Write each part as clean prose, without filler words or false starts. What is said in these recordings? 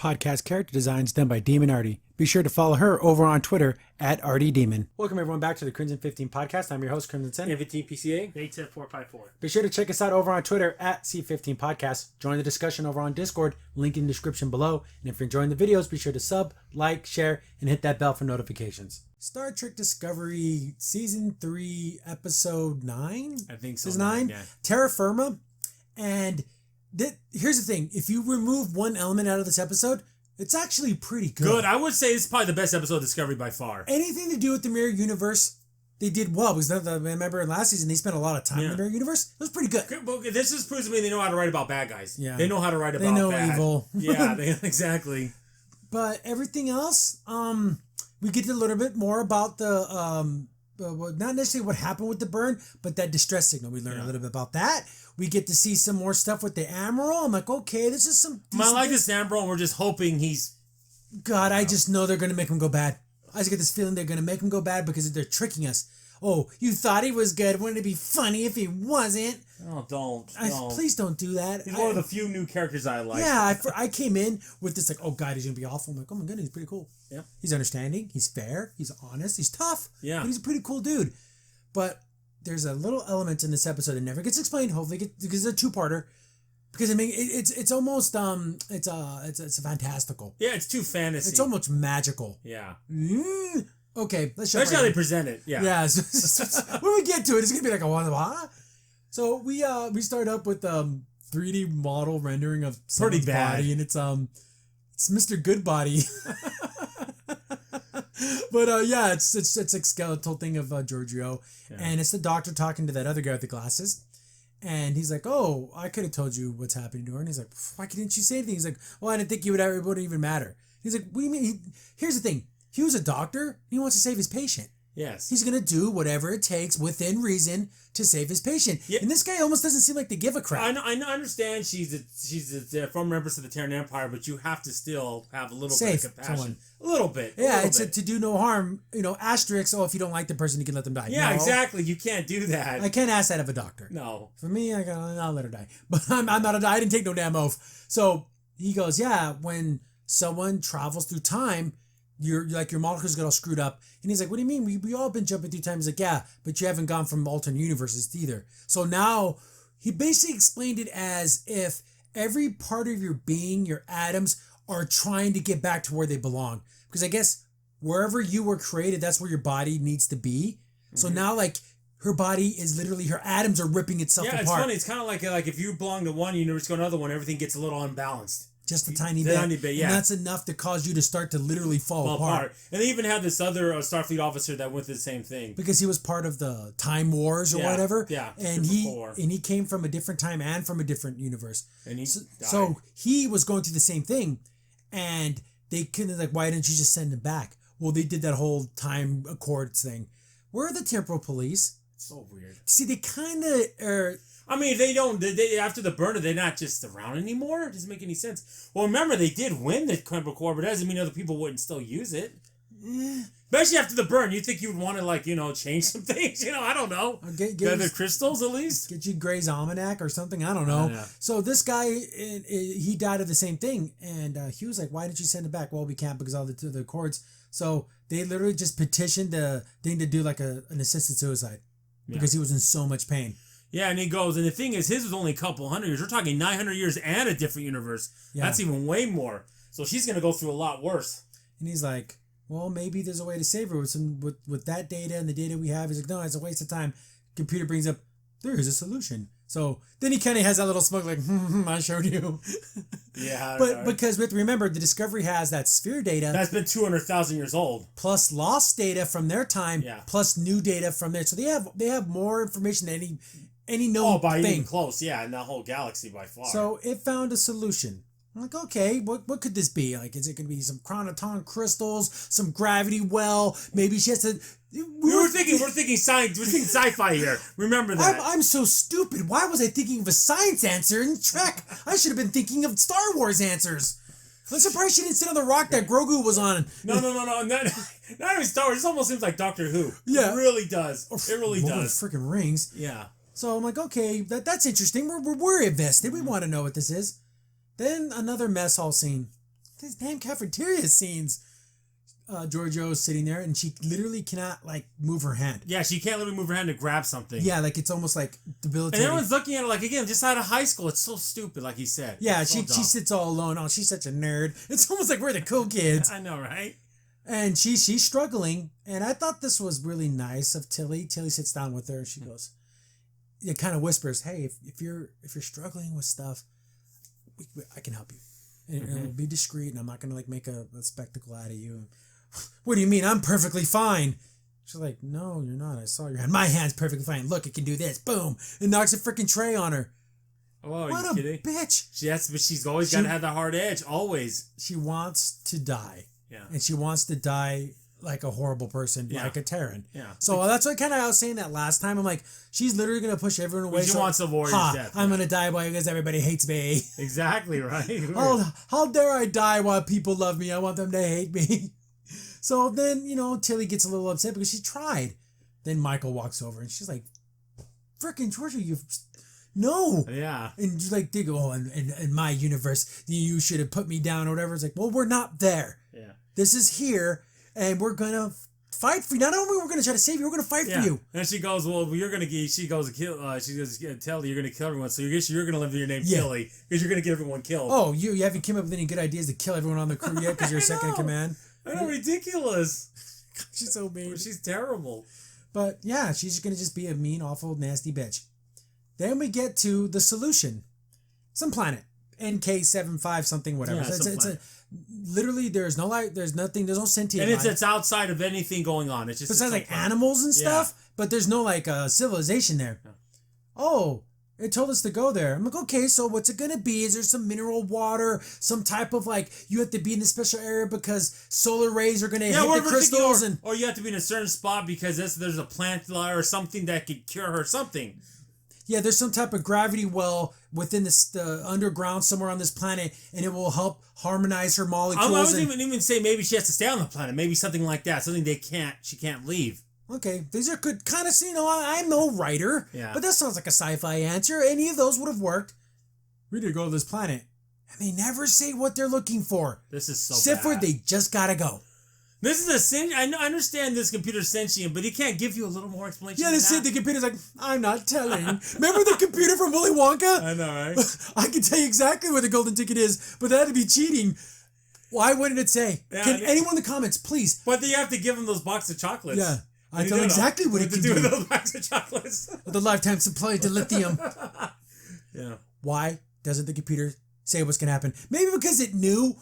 podcast character designs done by Demon Artie. Be sure to follow her over on Twitter at ArtieDemon. Welcome everyone back to the Crimson 15 podcast. I'm your host, Crimson Sen. PCA. 810-454. Be sure to check us out over on Twitter at C15 Podcast. Join the discussion over on Discord, link in the description below. And if you're enjoying the videos, be sure to sub, like, share, and hit that bell for notifications. Star Trek Discovery Season 3, Episode 9? I think so. Season 9? Yeah. Terra Firma. And here's the thing. If you remove one element out of this episode, it's actually pretty good. Good. I would say it's probably the best episode of Discovery by far. Anything to do with the mirror universe, they did well. Because I remember in last season, they spent a lot of time in the mirror universe. It was pretty good. Well, this just proves to me they know how to write about bad guys. Yeah. They know how to write about They know bad. evil. Yeah, exactly. But everything else, we get a little bit more about the, not necessarily what happened with the burn, but that distress signal. We learn a little bit about that. We get to see some more stuff with the Admiral. I'm like, okay, this is some... I like this Admiral, and we're just hoping he's... God, I just know they're going to make him go bad. I just get this feeling they're going to make him go bad because they're tricking us. Oh, you thought he was good. Wouldn't it be funny if he wasn't? Oh, don't. Please don't do that. He's one of the few new characters I like. Yeah, I came in with this like, oh God, he's going to be awful. I'm like, oh my goodness, he's pretty cool. Yeah. He's understanding. He's fair. He's honest. He's tough. Yeah. But he's a pretty cool dude. But there's a little element in this episode that never gets explained. Hopefully, because it's a two-parter. Because I mean, it's almost it's a fantastical. Yeah, it's too fantasy. It's almost magical. Yeah. Okay, let's show. That's how they present it. Yeah. Yeah. When we get to it, it's gonna be like a one. So we start up with 3D model rendering of pretty bad, body, and it's Mr. Goodbody. But yeah, it's like skeletal thing of Giorgio, and it's the doctor talking to that other guy with the glasses, and he's like, "Oh, I could have told you what's happening to her," and he's like, "Why couldn't you say anything?" He's like, "Well, I didn't think it would even matter." He's like, "What do you mean?" Here's the thing: he was a doctor. He wants to save his patient. Yes. He's gonna do whatever it takes within reason to save his patient. Yeah. And this guy almost doesn't seem like they give a crap. I understand she's a former member of the Terran Empire, but you have to still have a little bit of compassion. Someone. A little bit. Yeah, it's to do no harm. Asterisk. Oh, if you don't like the person, you can let them die. Yeah, no, exactly. You can't do that. I can't ask that of a doctor. No. For me, I'll let her die. But I'm not I didn't take no damn oath. So he goes, yeah, when someone travels through time, your molecules get all screwed up. And he's like, what do you mean? We all been jumping through time. He's like, yeah, but you haven't gone from alternate universes either. So now he basically explained it as if every part of your being, your atoms, are trying to get back to where they belong. Because I guess wherever you were created, that's where your body needs to be. Mm-hmm. So now like her body is literally, her atoms are ripping itself apart. Yeah, it's funny. It's kind of like if you belong to one universe, go to another one, everything gets a little unbalanced. Just a tiny bit. Yeah. And that's enough to cause you to start to literally fall apart. And they even had this other Starfleet officer that went through the same thing. Because he was part of the Time Wars or whatever. Yeah. And he came from a different time and from a different universe. And he so he was going through the same thing. And they kind of like, why didn't you just send him back? Well, they did that whole time accords thing. Where are the temporal police? It's so weird. See, they kind of are... I mean, they after the burner, they're not just around anymore. It doesn't make any sense. Well, remember, they did win the Temporal Core, but that doesn't mean other people wouldn't still use it. Especially after the burn, you think you would want to, change some things. I don't know. Get the crystals, at least? Get you Gray's Almanac or something. I don't know. Yeah. So this guy, he died of the same thing. And he was like, why did you send it back? Well, we can't because all the accords. So they literally just petitioned the thing to do like an assisted suicide because he was in so much pain. Yeah, and he goes, and the thing is, his was only a couple hundred years. We're talking 900 years and a different universe. Yeah. That's even way more. So she's going to go through a lot worse. And he's like, well, maybe there's a way to save her with that data and the data we have. He's like, no, it's a waste of time. Computer brings up, there is a solution. So then he kind of has that little smoke like, I showed you. Yeah. But because we have to remember, the Discovery has that sphere data. That's been 200,000 years old. Plus lost data from their time. Yeah. Plus new data from there. So they have more information than any known by thing. Even close, yeah, in the whole galaxy by far. So it found a solution. I'm like, okay, what could this be? Like, is it going to be some chronoton crystals, some gravity well? Maybe she has to... We're thinking science. We're thinking sci-fi here. Remember that. I'm so stupid. Why was I thinking of a science answer in Trek? I should have been thinking of Star Wars answers. I'm surprised she didn't sit on the rock that Grogu was on. No. Not even Star Wars. This almost seems like Doctor Who. Yeah. It really does. It really does. Freaking rings. Yeah. So I'm like, okay, that's interesting. We're invested. We want to know what this is. Then another mess hall scene. these damn cafeteria scenes. Giorgio's sitting there, and she literally cannot like move her hand. Yeah, she can't literally move her hand to grab something. Yeah, like it's almost like debilitating. And everyone's looking at her like, again, just out of high school. It's so stupid, like he said. Yeah, so she sits all alone. Oh, she's such a nerd. It's almost like we're the cool kids. I know, right? And she's struggling, and I thought this was really nice of Tilly. Tilly sits down with her, and she goes, it kind of whispers, "Hey, if you're struggling with stuff, I can help you, and it'll be discreet, and I'm not gonna like make a spectacle out of you." What do you mean? I'm perfectly fine. She's like, "No, you're not. I saw your hand. My hand's perfectly fine. Look, it can do this. Boom!" And knocks a freaking tray on her. Oh, what are you kidding? Bitch. But she's always got to have the hard edge. Always. She wants to die. Yeah. And she wants to die like a horrible person, like a Terran. Yeah. So that's what I was saying that last time. I'm like, she's literally going to push everyone away. She wants a warrior's death. I'm going to die because everybody hates me. Exactly, right? How dare I die while people love me? I want them to hate me. So then, Tilly gets a little upset because she tried. Then Michael walks over and she's like, freaking Georgia, no. Yeah. And you're like, they go, oh, in my universe, you should have put me down or whatever. It's like, well, we're not there. Yeah. This is here, and we're going to fight for you. Not only we're going to try to save you, we're going to fight for you. And she goes, well, you're going to she goes, tell you're going to kill everyone. So you're going to live with your name Tilly because you're going to get everyone killed. Oh, you haven't come up with any good ideas to kill everyone on the crew yet because you're second in command? I know, ridiculous. She's so mean. She's terrible. But yeah, she's going to just be a mean, awful, nasty bitch. Then we get to the solution. Some planet. NK75 something, whatever. Yeah, it's literally there's no light, there's nothing, there's no sentient life. And it's outside of anything going on. It's just besides like animals and stuff, but there's no like civilization there. Yeah. Oh, it told us to go there. I'm like, okay, so what's it gonna be? Is there some mineral water, some type of like you have to be in a special area because solar rays are gonna hit the crystals, or you have to be in a certain spot because there's a plant or something that could cure her, something. Yeah, there's some type of gravity well within the underground somewhere on this planet, and it will help harmonize her molecules. I was even say maybe she has to stay on the planet, maybe something like that, something she can't leave. Okay, these are good kind of, I'm no writer, but that sounds like a sci-fi answer. Any of those would have worked. We need to go to this planet, and they never say what they're looking for. This is so except bad. for they just gotta go. This is I understand this computer's sentient, but he can't give you a little more explanation. Yeah, the computer's like, I'm not telling. Remember the computer from Willy Wonka? I know, right? I can tell you exactly where the golden ticket is, but that'd be cheating. Why wouldn't it say? Yeah, can anyone in the comments, please? But you have to give him those boxes of chocolates. Yeah, I tell exactly what it can do with those boxes of chocolates. With a lifetime supply to lithium. Yeah. Why doesn't the computer say what's going to happen? Maybe because it knew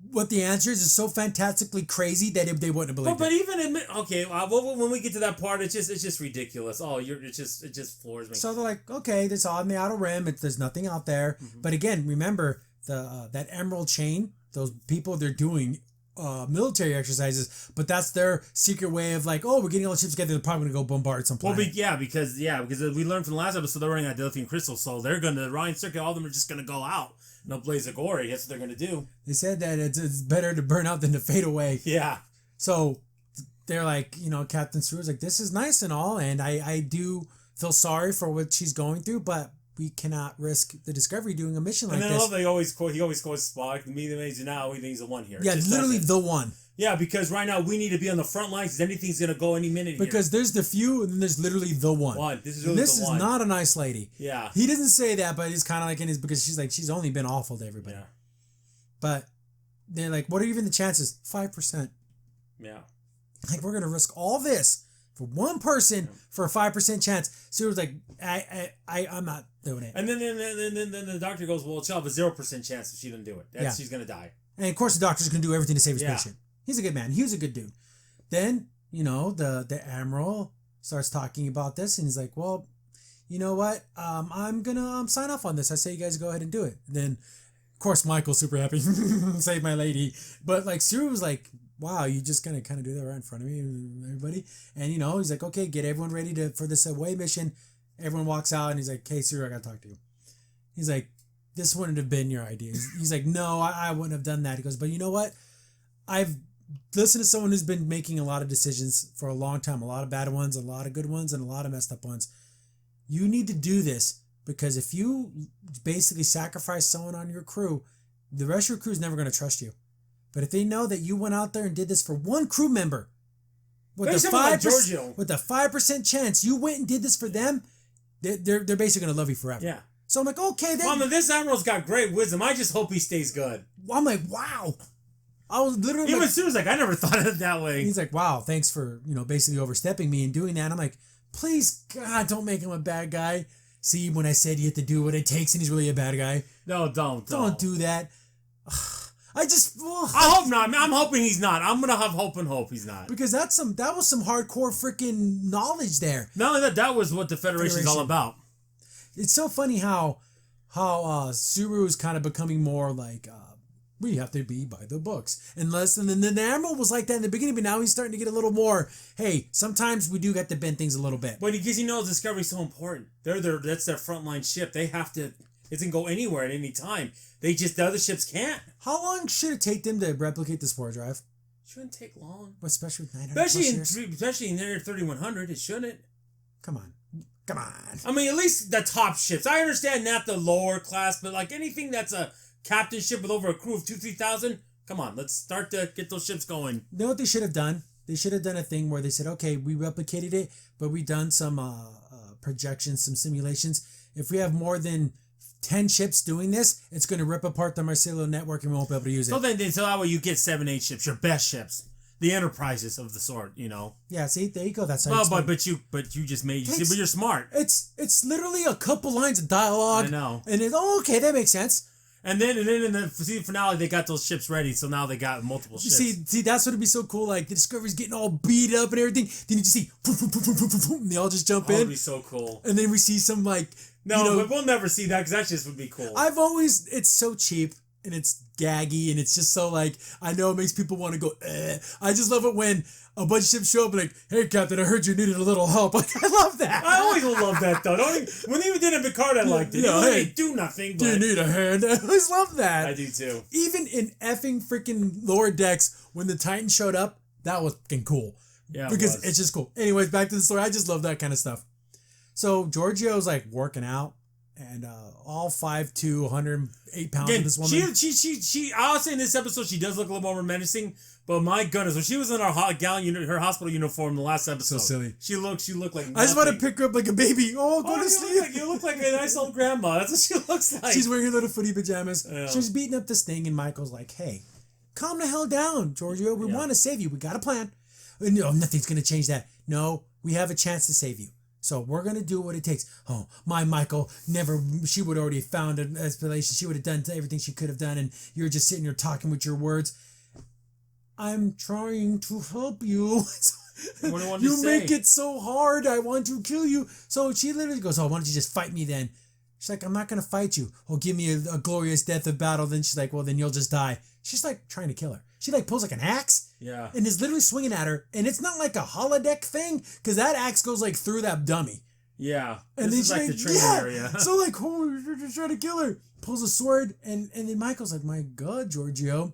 what the answer is so fantastically crazy that they wouldn't believe it. But even when we get to that part, it's just ridiculous. Oh, it just floors me. So they're like, okay, this on the outer rim. There's nothing out there. Mm-hmm. But again, remember that emerald chain. Those people, they're doing military exercises, but that's their secret way of like, oh, we're getting all the ships together. They're probably gonna go bombard some planet. Well, because we learned from the last episode they're running out of lithium crystals, so they're gonna Ryan Circuit. All of them are just gonna go out. No blaze of glory. That's what they're gonna do. They said that it's better to burn out than to fade away. Yeah. So they're like, Captain Stewart's like, this is nice and all, and I do feel sorry for what she's going through, but we cannot risk the Discovery doing a mission like this. And I love that he always quotes Spock. Me, the amazing now, we think he's the one here. Yeah, literally the one. Yeah, because right now we need to be on the front lines because anything's gonna go any minute. Because there's the few, and then there's literally the one. This is really this the is one. not a nice lady. Yeah. He doesn't say that, but it's kind of like in his because she's only been awful to everybody. Yeah. But they're like, what are even the chances? 5%. Yeah. Like we're gonna risk all this for one person for a 5% chance. So it was like, I'm not doing it. And then the doctor goes, well, she'll have a 0% chance if she doesn't do it. She's gonna die. And of course the doctor's gonna do everything to save his patient. He's a good man. He was a good dude. Then, the Admiral starts talking about this and he's like, well, you know what? I'm gonna sign off on this. I say you guys go ahead and do it. And then of course Michael's super happy. Save my lady. But like Siri was like, wow, you just gonna kind of do that right in front of me, everybody. And he's like, okay, get everyone ready for this away mission. Everyone walks out and he's like, hey Siri, I gotta talk to you. He's like, this wouldn't have been your idea. He's like, no, I wouldn't have done that. He goes, but you know what? I've listened to someone who's been making a lot of decisions for a long time, a lot of bad ones, a lot of good ones, and a lot of messed up ones. You need to do this because if you basically sacrifice someone on your crew, the rest of your crew is never going to trust you. But if they know that you went out there and did this for one crew member, with Maybe the someone like 5%, Giorgio. with the 5% chance you went and did this for them, they're basically gonna love you forever. Yeah. So I'm like, okay, then. Mama, this admiral's got great wisdom. I just hope he stays good. I'm like, wow. I was literally Even like, Sue's like, I never thought of it that way. he's like, wow, thanks for, basically overstepping me and doing that. I'm like, please, God, don't make him a bad guy. See, when I said you have to do what it takes and he's really a bad guy. No, don't. Don't do that. I just... I hope not. I'm hoping he's not. I'm going to have hope and hope he's not. Because that was some hardcore freaking knowledge there. Not only that was what the Federation's all about. It's so funny how Subaru is kind of becoming more like... we have to be by the books. And then the Admiral was like that in the beginning, but now he's starting to get a little more, hey, sometimes we do get to bend things a little bit. But because he knows Discovery's so important. That's their frontline ship. They have to, it can go anywhere at any time. The other ships can't. How long should it take them to replicate the spore drive? Shouldn't take long. Especially with 900 Especially in their 3100, it shouldn't. Come on. I mean, at least the top ships. I understand not the lower class, but like anything that's a captain ship with over a crew of 2,000-3,000. Come on, let's start to get those ships going. You know what they should have done? They should have done a thing where they said, okay, we replicated it, but we done some projections, some simulations. If we have more than 10 ships doing this, it's going to rip apart the Marcelo network and we won't be able to use it. So that way you get 7-8 ships, your best ships, the enterprises of the sort, Yeah, see, there you go. That's how. Well, but you just made but you're smart. It's literally a couple lines of dialogue. I know. And it's okay, that makes sense. And then in the season finale, they got those ships ready, so now they got multiple ships. See, that's what would be so cool. Like the Discovery's getting all beat up and everything. Then you just see, and they all just jump in. That would be so cool. And then we see some like. But we'll never see that because that just would be cool. It's so cheap and it's gaggy and it's just so like, I know it makes people want to go, eh. I just love it when a bunch of ships show up and like, hey, Captain, I heard you needed a little help. Like, I love that. I always will love that, though. When they even did it in Picard, I liked it. Hey, do nothing, but... Do you need a hand? I always love that. I do, too. Even in effing freaking lower decks, when the Titan showed up, that was fucking cool. Yeah, because it's just cool. Anyways, back to the story. I just love that kind of stuff. So, Giorgio's like working out. And all 5'2", 108 pounds of this woman. I'll say in this episode, she does look a little more menacing. But my goodness, when she was in her hospital uniform the last episode, so silly. She looked like nothing. I just want to pick her up like a baby. Oh, go to sleep. You look like a nice old grandma. That's what she looks like. She's wearing her little footy pajamas. She's beating up this thing, and Michael's like, hey, calm the hell down, Giorgio. We want to save you. We got a plan. No, nothing's going to change that. No, we have a chance to save you. So we're going to do what it takes. Oh, my Michael, she would already have found an explanation. She would have done everything she could have done. And you're just sitting here talking with your words. I'm trying to help you. You make it so hard. I want to kill you. So she literally goes, oh, why don't you just fight me then? She's like, I'm not going to fight you. Oh, give me a glorious death of battle. Then she's like, well, then you'll just die. She's like trying to kill her. She like pulls like an axe. Yeah. And is literally swinging at her. And it's not like a holodeck thing because that axe goes like through that dummy. Yeah. And this is like the training area. So like, oh, you're just trying to kill her. Pulls a sword. And then Michael's like, my God, Giorgio.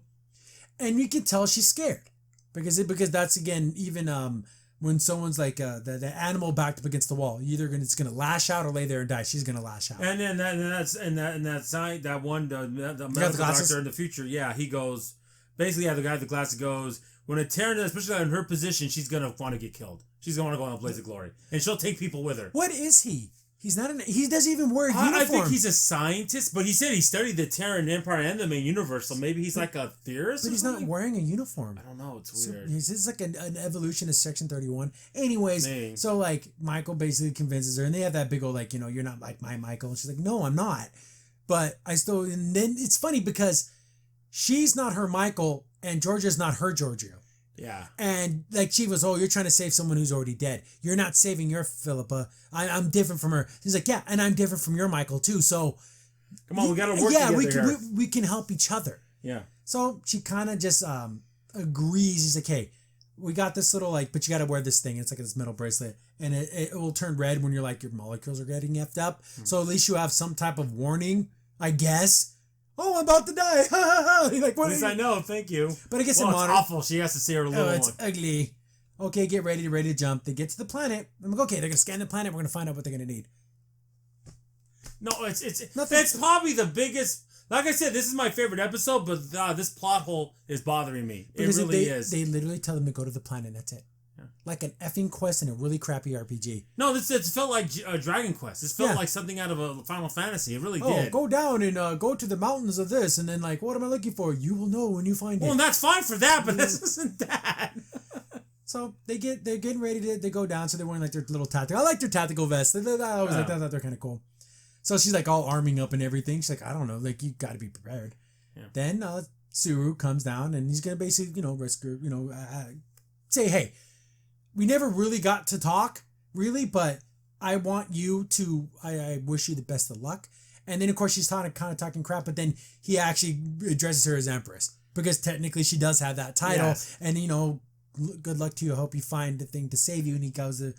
And you can tell she's scared. Because that's, again, even when someone's like the animal backed up against the wall, it's gonna lash out or lay there and die. She's gonna lash out. And then that side, that one the medical doctor in the future, he goes basically the guy with the glasses goes, when a Terran, especially in her position, she's gonna want to get killed. She's gonna want to go on a blaze of glory, and she'll take people with her. What is he? He's not he doesn't even wear a uniform. I think he's a scientist, but he said he studied the Terran Empire and the main universe, so maybe he's like a theorist. But he's not wearing a uniform. I don't know. It's weird. He's like an evolution of Section 31. Anyways, so like Michael basically convinces her, and they have that big old like, you're not like my Michael. And she's like, no, I'm not. But and then it's funny because she's not her Michael, and Georgia's not her Giorgio. Yeah. And like she was, you're trying to save someone who's already dead. You're not saving your Philippa. I'm different from her. He's like, yeah, and I'm different from your Michael too. So come on, we gotta work together. we can help each other. Yeah. So she kind of just agrees. He's like, hey, we got this little but you gotta wear this thing. It's like this metal bracelet, and it will turn red when you're like your molecules are getting effed up. So at least you have some type of warning, I guess. Oh, I'm about to die. Like, what? At least I know. Thank you. But it gets it's awful. She has to see her little. It's ugly. Okay, get ready to jump. They get to the planet. I'm like, okay, they're gonna scan the planet. We're gonna find out what they're gonna need. No, it's Nothing. it's probably the biggest. Like I said, this is my favorite episode, but this plot hole is bothering me. Because it really is. They literally tell them to go to the planet. That's it. Yeah. Like an effing quest in a really crappy RPG. No, it felt like Dragon Quest. This felt like something out of a Final Fantasy. It really did. Go down and go to the mountains of this, and then like, what am I looking for? You will know when you find it. Well, and that's fine for that, but this isn't that. So they're getting ready to go down. So they're wearing like their little tactical. I like their tactical vests. I always like that. They're kind of cool. So she's like all arming up and everything. She's like, I don't know, like you got to be prepared. Yeah. Then Suru comes down and he's gonna basically risk her, say, hey, we never really got to talk really, but I want you to. I wish you the best of luck. And then of course she's kind of talking crap, but then he actually addresses her as Empress because technically she does have that title. Yes. And good luck to you. I hope you find the thing to save you. And he goes to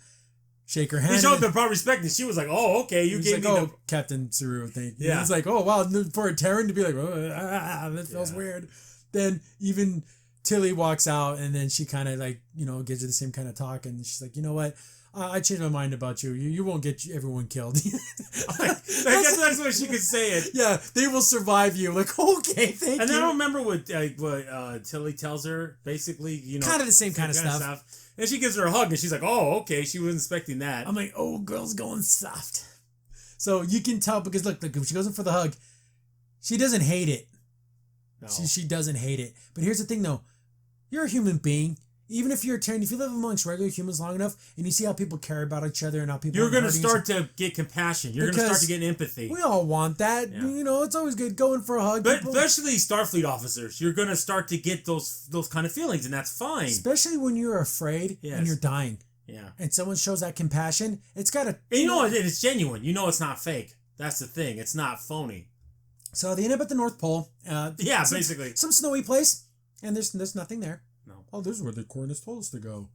shake her hand. He showed the proper respect, and she was like, "Oh, okay, you gave me the Captain Suru thing." Yeah, and he's like, "Oh wow," for a Terran to be like, that feels weird. Then even Tilly walks out, and then she kind of like gives her the same kind of talk, and she's like, "You know what? I changed my mind about you. You won't get everyone killed." I guess that's what she could say it. Yeah, they will survive you. Like, okay, thank you. And I don't remember what Tilly tells her. Basically, kind of the same kind of stuff. And she gives her a hug, and she's like, "Oh, okay." She wasn't expecting that. I'm like, "Oh, girl's going soft." So you can tell because look, if she goes in for the hug, she doesn't hate it. No. She doesn't hate it. But here's the thing, though: you're a human being. Even if you're a Terran, if you live amongst regular humans long enough, and you see how people care about each other and how people you're going to start to get compassion. You're going to start to get empathy. We all want that. Yeah. It's always good going for a hug. But especially Starfleet officers, you're going to start to get those kind of feelings, and that's fine. Especially when you're afraid and you're dying. Yeah. And someone shows that compassion, it's got to... And it's genuine. It's not fake. That's the thing. It's not phony. So they end up at the North Pole. Basically. Some snowy place, and there's nothing there. No. Oh, this is where the coordinates told us to go.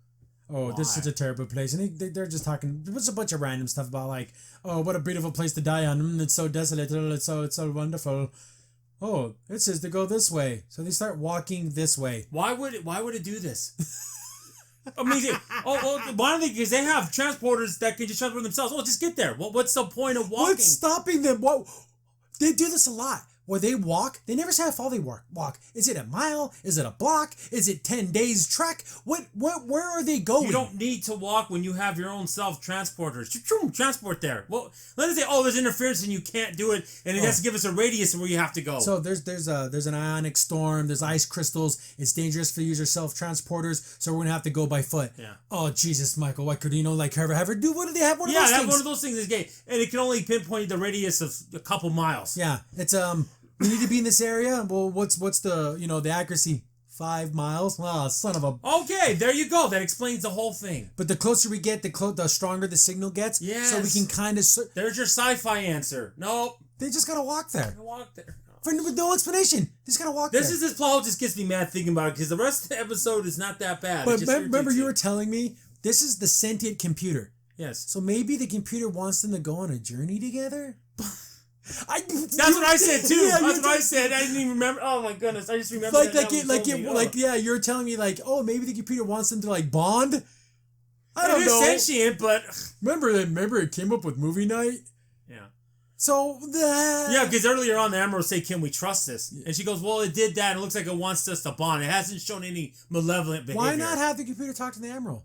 Oh, why? This is a terrible place. And they're just talking. There was a bunch of random stuff about like, oh, what a beautiful place to die on. It's so desolate. It's so wonderful. Oh, it says to go this way. So they start walking this way. Why would it do this? I mean, why don't they? Because they have transporters that can just transport themselves. Oh, just get there. What's the point of walking? What's stopping them? What? They do this a lot. Where they walk, they never say how far they walk. Is it a mile? Is it a block? Is it 10 days trek? Where are they going? You don't need to walk when you have your own self-transporters. Transport there. Well, let us say, there's interference and you can't do it, and it has to give us a radius of where you have to go. So there's an ionic storm, there's ice crystals, it's dangerous for user self-transporters, so we're going to have to go by foot. Yeah. Oh, Jesus, Michael, what could have her do? What do they have? One of those things? Yeah, have one of those things is gay, and it can only pinpoint the radius of a couple miles. Yeah, it's we need to be in this area. Well, what's the the accuracy? 5 miles. Oh, son of a. Okay, there you go. That explains the whole thing. But the closer we get, the stronger the signal gets. Yes. So we can kind of. There's your sci-fi answer. Nope. They just gotta walk there. No. With no explanation. They just gotta walk there. This plot just gets me mad thinking about it because the rest of the episode is not that bad. But remember, you were telling me this is the sentient computer. Yes. So maybe the computer wants them to go on a journey together. That's what I said too. Yeah, that's what I said. I didn't even remember. Oh my goodness! I just remember you're telling me maybe the computer wants them to bond. I don't know. They're sentient, but remember it came up with movie night. Yeah. So because earlier on the Admiral say, "Can we trust this?" And she goes, "Well, it did that. And it looks like it wants us to bond. It hasn't shown any malevolent behavior." Why not have the computer talk to the Admiral?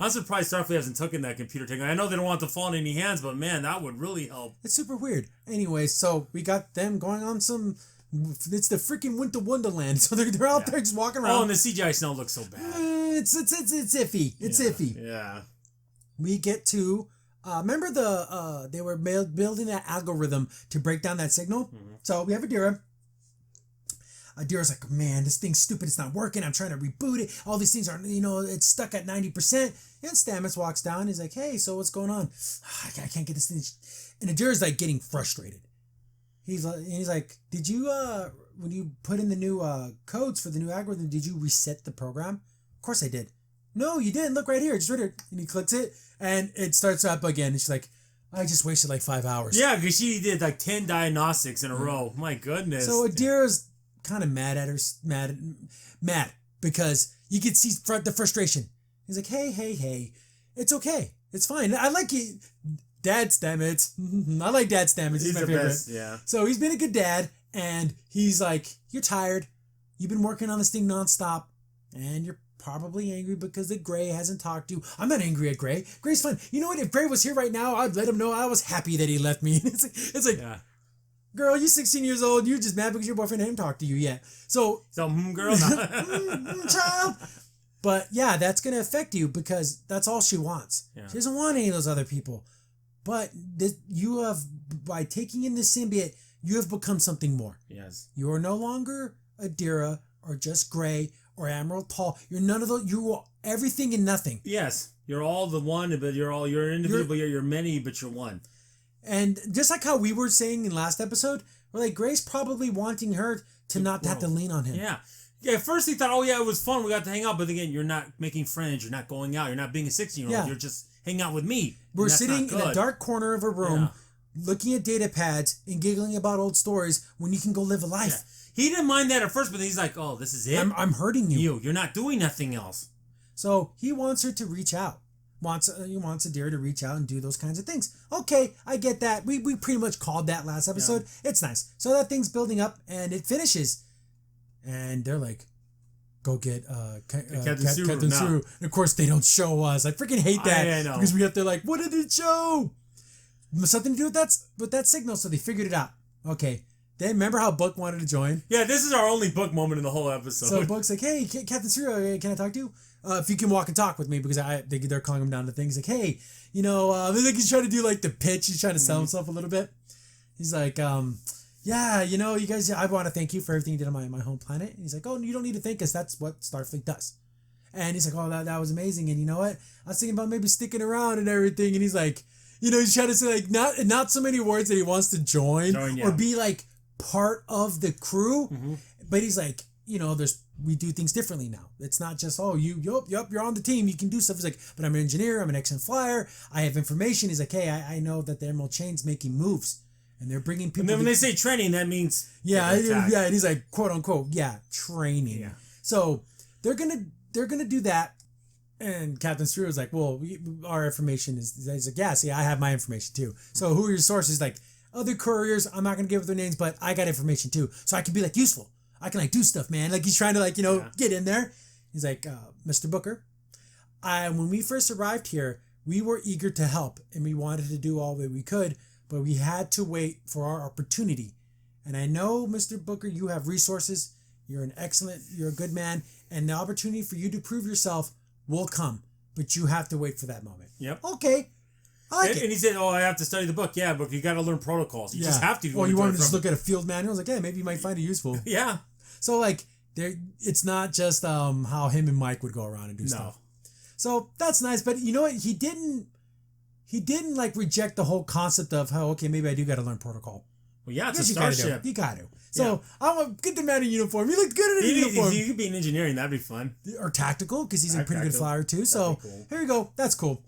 I'm surprised Starfleet hasn't taken that computer technology. I know they don't want to fall in any hands, but man, that would really help. It's super weird. Anyway, so we got them going on some... It's the freaking Winter Wonderland. So they're out there just walking around. Oh, and the CGI snow looks so bad. It's iffy. It's iffy. Yeah. We get to... remember they were building that algorithm to break down that signal? Mm-hmm. So we have Adira. Adira's like, man, this thing's stupid. It's not working. I'm trying to reboot it. All these things are, it's stuck at 90%. And Stamets walks down. He's like, hey, so what's going on? I can't get this thing. And Adira's like getting frustrated. He's like, did you, when you put in the new codes for the new algorithm, did you reset the program? Of course I did. No, you didn't. Look right here. Just right here. And he clicks it and it starts up again. And she's like, I just wasted 5 hours. Yeah, because she did 10 diagnostics in a row. My goodness. So Adira's kind of mad at her, mad because you could see the frustration. He's like, hey, it's okay, it's fine. I like it. Dad Stamets. I like Dad Stamets. He's my the favorite. best, yeah. So he's been a good dad, and he's like, you're tired. You've been working on this thing nonstop, and you're probably angry because the Gray hasn't talked to you. I'm not angry at Gray. Gray's fun. You know what? If Gray was here right now, I'd let him know I was happy that he left me. It's like yeah. Girl, you're 16 years old. You're just mad because your boyfriend hadn't talked to you yet. So girl, child. But yeah, that's going to affect you because that's all she wants. Yeah. She doesn't want any of those other people. But you have, by taking in the symbiote, you have become something more. Yes. You are no longer Adira or just Gray or Admiral Tall. You're none of those. You are everything and nothing. Yes. You're all the one, but you're an individual, but you're many, but you're one. And just like how we were saying in last episode, we're like, Gray's probably wanting her to not have to lean on him. Yeah. Yeah, at first he thought, oh yeah, it was fun, we got to hang out, but again, you're not making friends, you're not going out, you're not being a 16-year-old, you're just hanging out with me. We're sitting in a dark corner of a room, looking at data pads and giggling about old stories when you can go live a life. Yeah. He didn't mind that at first, but then he's like, oh, this is it? I'm hurting you. You're not doing nothing else. So he wants her to reach out. He wants Adira to reach out and do those kinds of things. Okay, I get that. We pretty much called that last episode. Yeah. It's nice. So that thing's building up and it finishes. And they're like, go get Captain Suru. And of course, they don't show us. I freaking hate that. I know. Because we have to like, what did it show? Something to do with that signal. So they figured it out. Okay. Then remember how Book wanted to join? Yeah, this is our only Book moment in the whole episode. So Book's like, hey, Captain Suru, can I talk to you? If you can walk and talk with me, because they're calling him down to things like, hey, he's trying to do like the pitch. He's trying to sell himself a little bit. He's like, yeah, you guys, I want to thank you for everything you did on my home planet. And he's like, oh, you don't need to thank us. That's what Starfleet does. And he's like, oh, that was amazing. And you know what? I was thinking about maybe sticking around and everything. And he's like, he's trying to say like not so many words that he wants to join or be like part of the crew. Mm-hmm. But he's like, we do things differently now. It's not just, oh, you're on the team. You can do stuff. He's like, but I'm an engineer. I'm an excellent flyer. I have information. He's like, hey, I know that the Emerald Chain's making moves. And they're bringing people. And then when they say training, that means yeah. And he's like, quote unquote, training. Yeah. So they're gonna do that. And Captain Suru is like, well, our information is. He's like, yeah, see, I have my information too. So who are your sources? He's like, other couriers. I'm not gonna give their names, but I got information too, so I can be like useful. I can like do stuff, man. Like he's trying to get in there. He's like, Mr. Booker, when we first arrived here, we were eager to help and we wanted to do all that we could. But we had to wait for our opportunity. And I know, Mr. Booker, you have resources. You're a good man. And the opportunity for you to prove yourself will come. But you have to wait for that moment. Yep. Okay. I like it. And he said, oh, I have to study the book. Yeah, but you got to learn protocols. You just have to. Or you want to just look at a field manual? I was like, yeah, maybe you might find it useful. Yeah. So, like, it's not just how him and Mike would go around and do stuff. So that's nice. But you know what? He didn't like reject the whole concept of how, okay, maybe I do got to learn protocol. Well, yeah, it's a starship. You got to. So I want to get the man in uniform. He looked good in a uniform. He could be in engineering. That'd be fun. Or tactical, because he's a pretty good flyer too. So Here we go. That's cool.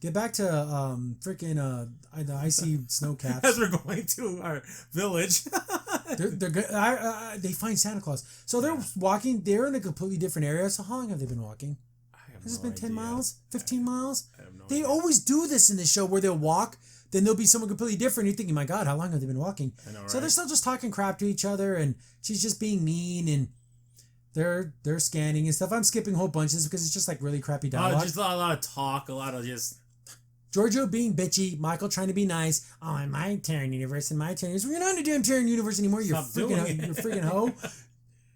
Get back to the icy snow caps. As we're going to our village. they're good. They find Santa Claus. So they're walking. They're in a completely different area. So how long have they been walking? Has it been 10 miles? 15 miles? I have no They idea. always do this in the show where they'll walk, then there'll be someone completely different. You're thinking, my God, how long have they been walking? I know, right? So they're still just talking crap to each other, and she's just being mean, and they're scanning and stuff. I'm skipping whole bunches because it's just like really crappy dialogue. Just a lot of talk, a lot of just... Giorgio being bitchy, Michael trying to be nice. Oh, in my Terran universe, You're not in the damn Terran universe anymore. You're freaking hoe.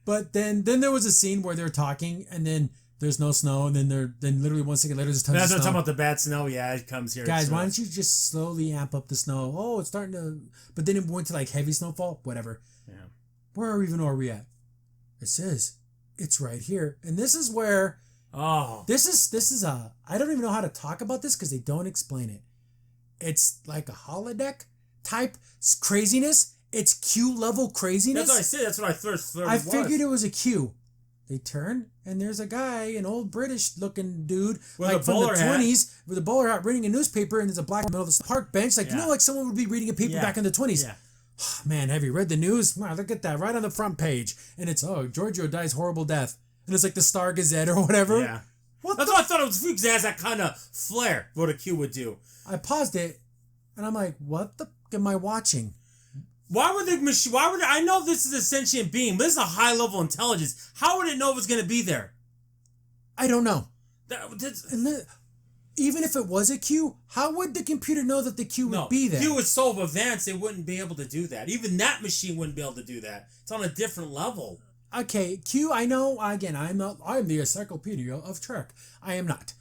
But then there was a scene where they're talking, and then there's no snow, and then literally 1 second later there's tons of snow. That's talking about the bad snow. Yeah, it comes here. Guys, why don't you just slowly amp up the snow? Oh, it's starting to... But then it went to like heavy snowfall. Whatever. Yeah. Where are we at? It says it's right here. And this is where... Oh. This is a... I don't even know how to talk about this because they don't explain it. It's like a holodeck type craziness. It's Q level craziness. That's what I said. That's what I first thought I figured it was a Q. They turn, and there's a guy, an old British-looking dude, with like a from bowler the 20s, with a bowler hat, reading a newspaper, and there's a black in the middle of the park bench, like like someone would be reading a paper back in the 20s. Yeah. Man, have you read the news? Wow, look at that, right on the front page, and it's Giorgio dies horrible death, and it's like the Star Gazette or whatever. Yeah. That's what I thought it was because it has that kind of flair. What a Q would do. I paused it, And I'm like, what the f- am I watching? Why would the machine? Why would I know this is a sentient being? This is a high level intelligence. How would it know it was going to be there? I don't know. That's, And even if it was a Q, how would the computer know that the Q would be there? Q is so advanced they wouldn't be able to do that. Even that machine wouldn't be able to do that. It's on a different level. Okay, Q, I know, again, I'm the encyclopedia of Trek. I am not.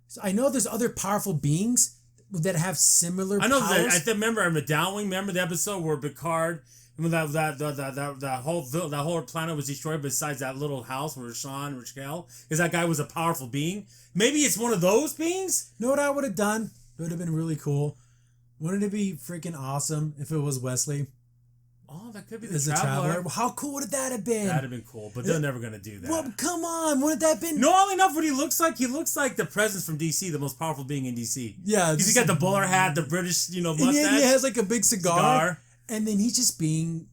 So I know there's other powerful beings that have similar I know powers. that. I remember the Downwing. Remember the episode where Picard, that whole planet was destroyed. Besides that little house where Raquel, because that guy was a powerful being. Maybe it's one of those beings. Know what I would have done? It would have been really cool. Wouldn't it be freaking awesome if it was Wesley? Oh, that could be the As a traveler. traveler. How cool would that have been? That'd have been cool, but they're never gonna do that. Well, come on, wouldn't that have been? No, only enough what he looks like. He looks like the presence from DC, the most powerful being in DC. Yeah, He's got the bowler hat, the British, mustache. And he has like a big cigar. And then he's just being.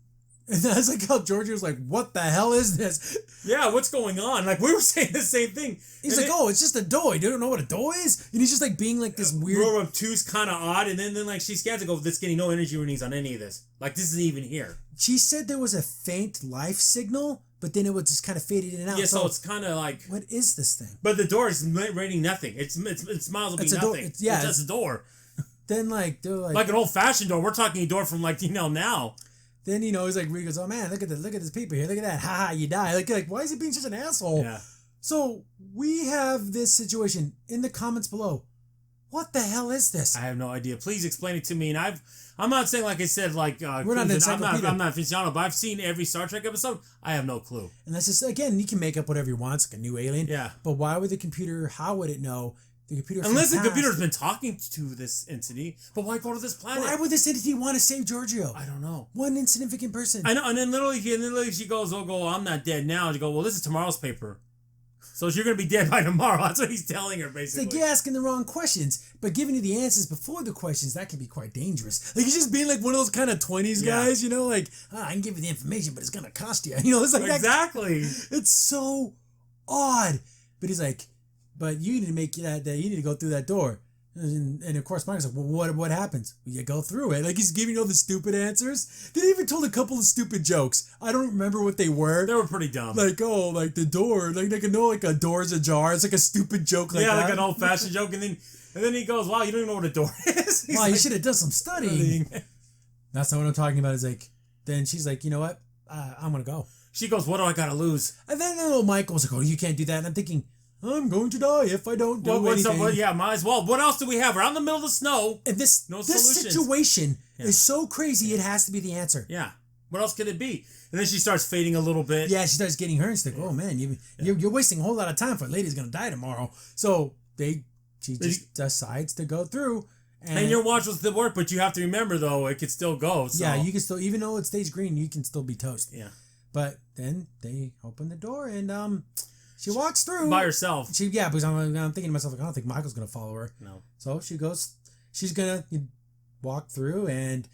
And that's like how Georgia was like, "What the hell is this?" Yeah, what's going on? Like we were saying the same thing. He's like, "Oh, it's just a doy. You don't know what a doy is?" And he's just like being like this weird. Real obtuse, kind of odd, and then like she scans and goes, "This getting no energy readings on any of this. Like this isn't even here." She said there was a faint life signal, but then it was just kind of faded in and out. Yeah, so it's kind of like. What is this thing? But the door is rating nothing. It smiles will be nothing. Door. It's just a door. Then they're like an old fashioned door. We're talking a door from now. Then he's like, he goes, "Oh man, look at this paper here. Look at that. Ha ha, you die." Like why is he being such an asshole? Yeah. So we have this situation in the comments below. What the hell is this? I have no idea. Please explain it to me. And I'm not saying like I said like we're not I'm not aficionado, but I've seen every Star Trek episode. I have no clue. And that's just again, you can make up whatever you want. It's like a new alien. Yeah. But why would the computer? How would it know? The computer. Unless the computer's been talking to this entity, but why go to this planet? Why would this entity want to save Giorgio? I don't know. One insignificant person. I know, and then literally she goes, "Oh, I'm not dead now." And you go, "Well, this is tomorrow's paper, so you're gonna be dead by tomorrow." That's what he's telling her, basically. It's like you're asking the wrong questions, but giving you the answers before the questions, that can be quite dangerous. Like he's just being like one of those kind of 20s guys, like, I can give you the information, but it's gonna cost you. It's like exactly. It's so odd. But he's like, but you need to make that. You need to go through that door. And of course, Michael's like, well, what happens? Well, you go through it. Like he's giving all the stupid answers. They even told a couple of stupid jokes. I don't remember what they were. They were pretty dumb. Like, like the door. Like they can know like a door's ajar. It's like a stupid joke like that. Yeah, like an old fashioned joke. And then he goes, "Wow, you don't even know what a door is." Wow, you should have done some studying. That's not what I'm talking about. Is like, then she's like, you know what? I'm gonna go. She goes, "What do I gotta lose?" And then little Michael's like, "Oh, you can't do that." And I'm thinking, I'm going to die if I don't do anything. Yeah, might as well. What else do we have? We're out in the middle of the snow. And this situation is so crazy, it has to be the answer. Yeah. What else could it be? And then she starts fading a little bit. Yeah, she starts getting hurt. She's like, "Oh man, you're wasting a whole lot of time for a lady's gonna die tomorrow." So she just decides to go through. And your watch will still work, but you have to remember though, it could still go. So. Yeah, you can still, even though it stays green, you can still be toast. Yeah. But then they open the door and she walks through by herself. Because I'm thinking to myself, like, I don't think Michael's gonna follow her. No. So she goes. She's gonna walk through, and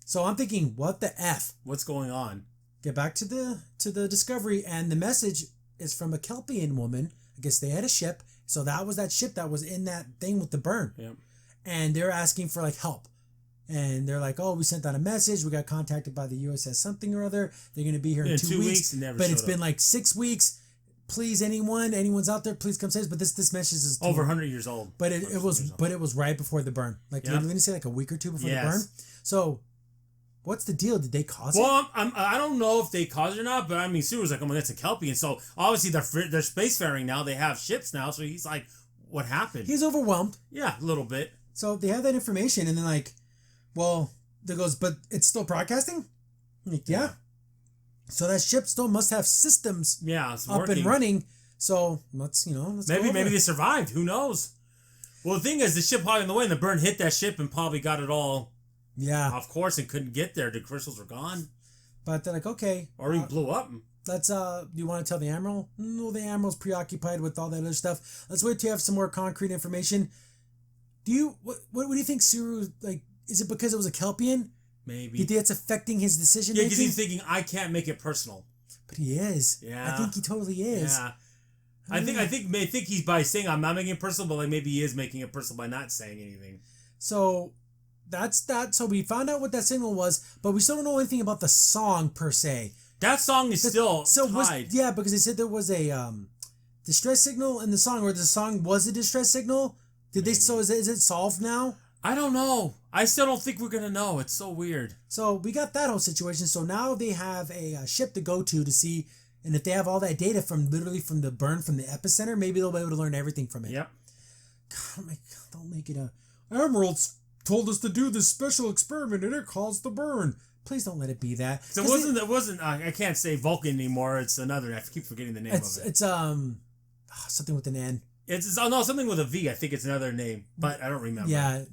so I'm thinking, what the f? What's going on? Get back to the Discovery, and the message is from a Kelpian woman. I guess they had a ship, so that was that ship that was in that thing with the burn. Yeah. And they're asking for like help. And they're like, "Oh, we sent out a message. We got contacted by the USS something or other. They're going to be here in 2 weeks. But it's been like 6 weeks. Please, anyone's out there, please come say this." But this message is over 100 years old. But it was right before the burn. Like literally, didn't say like a week or two before the burn. So, what's the deal? Did they cause it? Well, I don't know if they caused it or not. But I mean, Sue was like, "Oh, that's a Kelpie," and so obviously they're spacefaring now. They have ships now. So he's like, "What happened?" He's overwhelmed. Yeah, a little bit. So they have that information, and then like, well, there goes, but it's still broadcasting. Like, yeah. So that ship still must have systems up and running. So let's maybe they survived. Who knows? Well, the thing is, the ship probably on the way, and the burn hit that ship and probably got it all off course and couldn't get there. The crystals were gone. But they're like, okay. Or even blew up. Let's, do you want to tell the Admiral? No, the Admiral's preoccupied with all that other stuff. Let's wait till you have some more concrete information. What do you think, Suru, like, is it because it was a Kelpian? Maybe. Do you think it's affecting his decision making? Yeah, because he's thinking, I can't make it personal. But he is. Yeah. I think he totally is. Yeah. I think he's by saying I'm not making it personal, but like maybe he is making it personal by not saying anything. So that's that. So we found out what that signal was, but we still don't know anything about the song per se. That song is still tied. Yeah, because they said there was a distress signal in the song, or the song was a distress signal. Did they? So is it solved now? I don't know. I still don't think we're gonna know. It's so weird. So we got that whole situation. So now they have a ship to go to see, and if they have all that data from the burn from the epicenter, maybe they'll be able to learn everything from it. Yep. God, don't make it a Emeralds told us to do this special experiment and it caused the burn. Please don't let it be that. So it wasn't. I can't say Vulcan anymore. It's another. I keep forgetting the name of it. It's something with an N. It's no, something with a V. I think it's another name, but I don't remember. Yeah.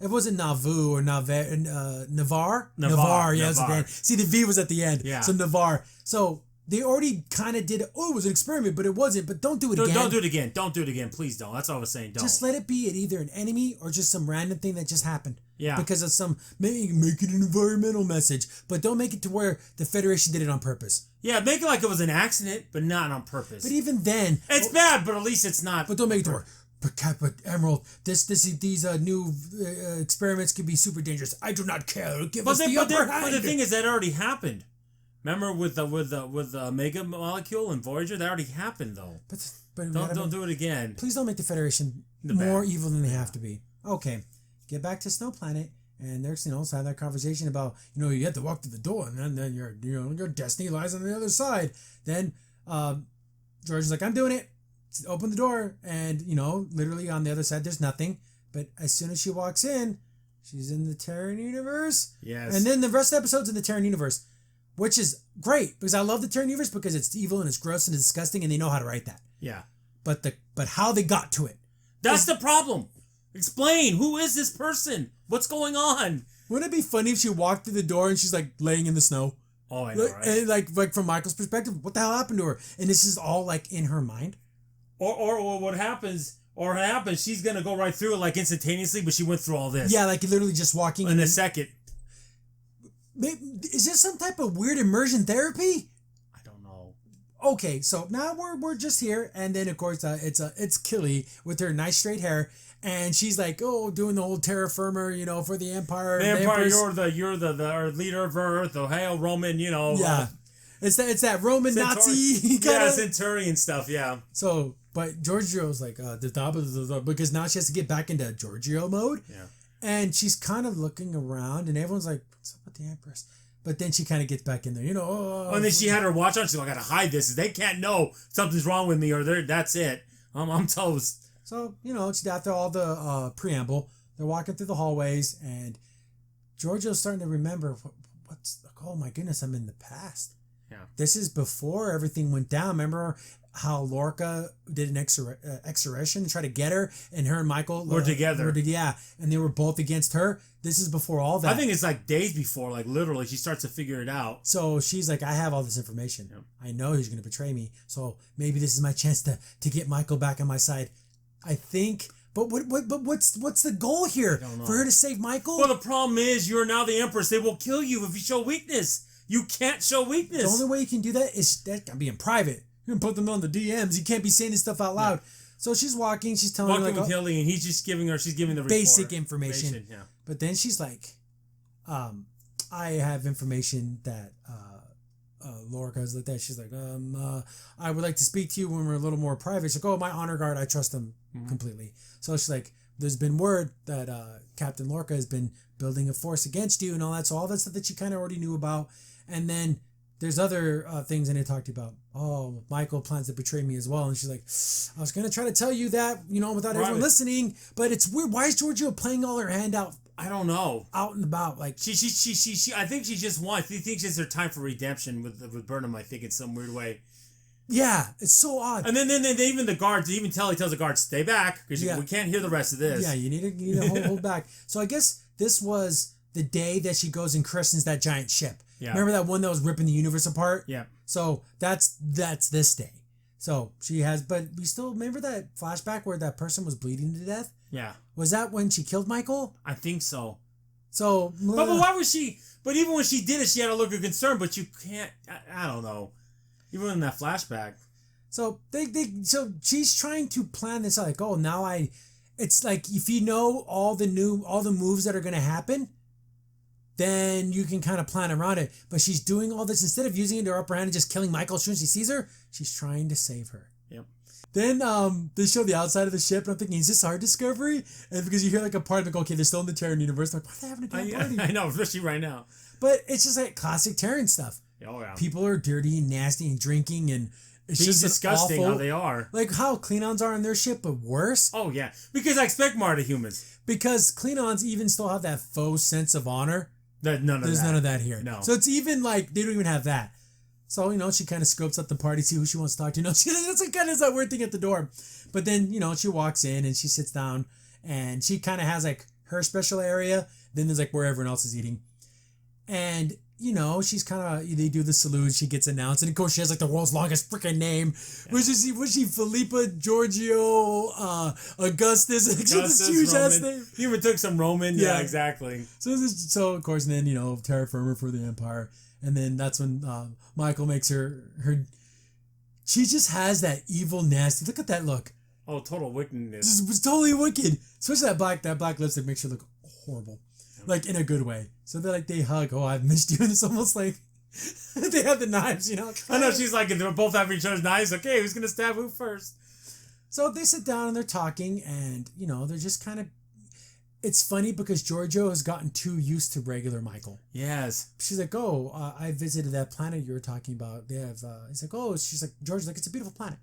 It wasn't Nauvoo or Navarre. Navarre, yeah, it was at the end. See, the V was at the end. Yeah. So Navarre. So they already kind of did. Oh, it was an experiment, but it wasn't. But don't do it again. Don't do it again. Don't do it again. Please don't. That's all I was saying. Don't. Just let it be either an enemy or just some random thing that just happened. Yeah. Because of some, maybe you can make it an environmental message, but don't make it to where the Federation did it on purpose. Yeah, make it like it was an accident, but not on purpose. But even then, it's bad. But at least it's not. But don't make it to where. But Emerald, these new experiments could be super dangerous. I do not care. Give us the upper hand. But the thing is, that already happened. Remember with the Mega Molecule and Voyager, that already happened though. But don't do it again. Please don't make the Federation more evil than they have to be. Okay, get back to Snow Planet, and next thing also have that conversation about you have to walk through the door, and then your destiny lies on the other side. Then George is like, I'm doing it. Open the door, and literally on the other side there's nothing, but as soon as she walks in, she's in the Terran universe. Yes. And then the rest of the episode's in the Terran universe, which is great because I love the Terran universe because it's evil and it's gross and it's disgusting, and they know how to write that. Yeah. But how they got to it, that's the problem. Explain, who is this person? What's going on? Wouldn't it be funny if she walked through the door and she's like laying in the snow? Oh, I know, right? And like from Michael's perspective, what the hell happened to her? And this is all like in her mind. Or what happens, she's going to go right through it like instantaneously, but she went through all this. Yeah, like literally just walking. In a second. Is this some type of weird immersion therapy? I don't know. Okay, so now we're just here, and then of course it's Killy with her nice straight hair, and she's like, doing the whole Terra Firma, for the Empire. The Empire, you're the leader of Earth, the Hail Roman, Yeah. It's that Roman Nazi kind of Centurion stuff, yeah. So, but Giorgio's like because now she has to get back into Giorgio mode. Yeah. And she's kind of looking around, and everyone's like, "What's up with the Empress?" But then she kind of gets back in there, and then she had her watch on. She's like, "I gotta hide this. They can't know something's wrong with me, or that's it. I'm toast." So after all the preamble, they're walking through the hallways, and Giorgio's starting to remember what's. Oh my goodness, I'm in the past. Yeah. This is before everything went down. Remember how Lorca did an exorcism to try to get her, and her and Michael were together. And they were both against her. This is before all that. I think it's like days before, like literally, she starts to figure it out. So she's like, I have all this information. Yep. I know he's going to betray me. So maybe this is my chance to get Michael back on my side. I think. But what's the goal here? For her to save Michael? Well, the problem is you're now the Empress. They will kill you if you show weakness. You can't show weakness. The only way you can do that is that can be in private. You can put them on the DMs. You can't be saying this stuff out loud. Yeah. So she's walking. She's telling her with Hilly, and he's just giving the basic information. Yeah. But then she's like, I have information that Lorca has looked at. She's like, I would like to speak to you when we're a little more private. She's like, my honor guard, I trust him completely. So she's like, there's been word that Captain Lorca has been building a force against you and all that. So all that stuff that you kind of already knew about. And then there's other things that they talked about. Oh, Michael plans to betray me as well. And she's like, I was going to try to tell you that, without everyone listening. But it's weird. Why is Giorgio playing all her hand out? I don't know. Out and about. Like she I think she just wants. She thinks it's her time for redemption with Burnham, I think, in some weird way. Yeah, it's so odd. And then even the guards, he tells the guards, stay back, because we can't hear the rest of this. Yeah, you need to hold back. So I guess this was the day that she goes and christens that giant ship. Yeah. Remember that one that was ripping the universe apart? Yeah. So that's this day. So she has, but we still remember that flashback where that person was bleeding to death? Yeah. Was that when she killed Michael? I think so. So. But why was she, but even when she did it, she had a look of concern, but you can't, I don't know. Even in that flashback. So so she's trying to plan this out, like, now it's like if you know all the moves that are going to happen, then you can kind of plan around it. But she's doing all this instead of using it to her upper hand and just killing Michael as soon as she sees her. She's trying to save her. Yep. Then they show the outside of the ship, and I'm thinking, is this our discovery? And because you hear like a part of it go, okay, they're still in the Terran universe. I'm like, why are they having a damn party? I know, especially right now. But it's just like classic Terran stuff. Oh yeah. People are dirty and nasty and drinking, and it's Being just disgusting awful, how they are. like how Klingons are on their ship, but worse. Oh yeah, because I expect more out of humans. Because Klingons even still have that faux sense of honor. There's none of that here. No. So it's even like they don't even have that. So, she kind of scopes out the party, see who she wants to talk to. That's like kind of that weird thing at the door. But then, she walks in and she sits down and she kind of has like her special area. Then there's like where everyone else is eating. And, she's kind of, they do the salute. She gets announced. And of course, she has like the world's longest freaking name. Yeah. Was she Philippa Giorgio Augustus? This huge ass name. He even took some Roman. Yeah, exactly. So of course, and then, Terra Firma for the Empire. And then that's when Michael makes her. She just has that evil, nasty. Look at that look. Oh, total wickedness. It was totally wicked. Especially that black lipstick makes her look horrible, like in a good way. So they hug. Oh, I've missed you. And it's almost like they have the knives. I know she's like they're both having each other's knives. Okay, who's gonna stab who first? So they sit down and they're talking, and they're just kind of. It's funny because Giorgio has gotten too used to regular Michael. Yes. She's like, oh, I visited that planet you were talking about. They have, he's like, oh, she's like, Giorgio's like, it's a beautiful planet.